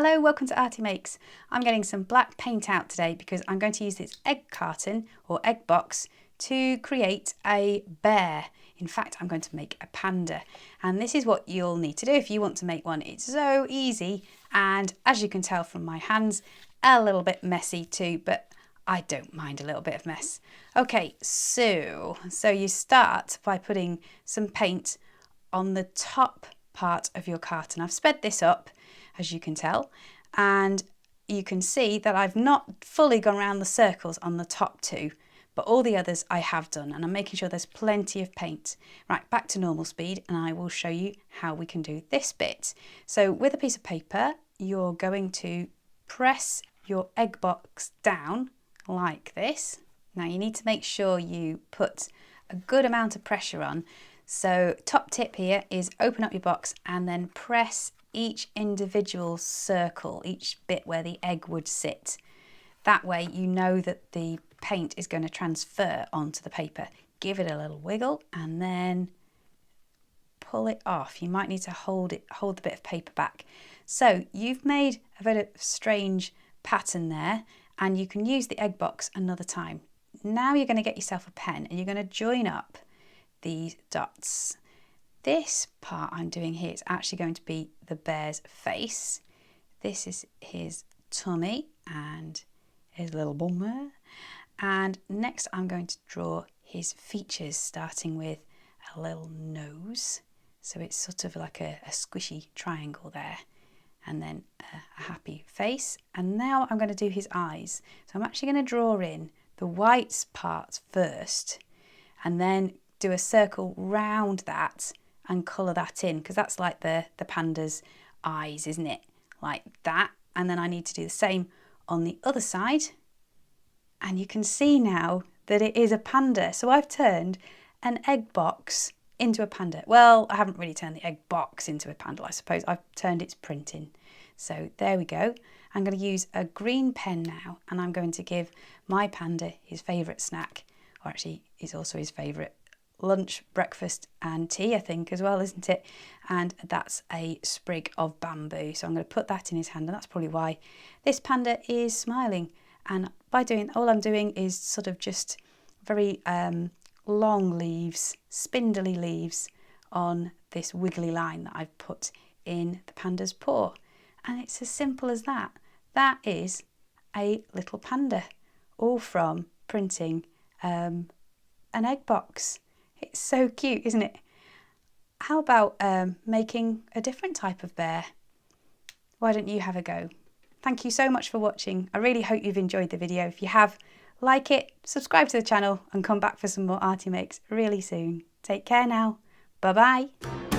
Hello, welcome to Arty Makes. I'm getting some black paint out today because I'm going to use this egg carton or egg box to create a bear. In fact, I'm going to make a panda. And this is what you'll need to do if you want to make one. It's so easy, and as you can tell from my hands, a little bit messy too, but I don't mind a little bit of mess. Okay, so you start by putting some paint on the top part of your carton. I've sped this up, as you can tell, and you can see that I've not fully gone around the circles on the top two, but all the others I have done, and I'm making sure there's plenty of paint. Right, back to normal speed, and I will show you how we can do this bit. So with a piece of paper, you're going to press your egg box down like this. Now you need to make sure you put a good amount of pressure on. So top tip here is open up your box and then press each individual circle, each bit where the egg would sit. That way you know that the paint is going to transfer onto the paper. Give it a little wiggle and then pull it off. You might need to hold the bit of paper back. So you've made a bit of strange pattern there, and you can use the egg box another time. Now you're going to get yourself a pen and you're going to join up these dots. This part I'm doing here is actually going to be the bear's face. This is his tummy and his little bum there. And next I'm going to draw his features, starting with a little nose. So it's sort of like a squishy triangle there. And then a happy face. And now I'm going to do his eyes. So I'm actually going to draw in the white part first, and then do a circle round that and colour that in, because that's like the panda's eyes, isn't it? Like that. And then I need to do the same on the other side. And you can see now that it is a panda. So I've turned an egg box into a panda. Well, I haven't really turned the egg box into a panda, I suppose. I've turned its print in. So there we go. I'm going to use a green pen now, and I'm going to give my panda his favourite snack, or actually it's also his favourite lunch, breakfast and tea, I think, as well, isn't it? And that's a sprig of bamboo. So I'm going to put that in his hand, and that's probably why this panda is smiling. And by doing, all I'm doing is sort of just very long leaves, spindly leaves on this wiggly line that I've put in the panda's paw. And it's as simple as that. That is a little panda, all from printing an egg box. It's so cute, isn't it? How about making a different type of bear? Why don't you have a go? Thank you so much for watching. I really hope you've enjoyed the video. If you have, like it, subscribe to the channel, and come back for some more Arty Makes really soon. Take care now. Bye-bye.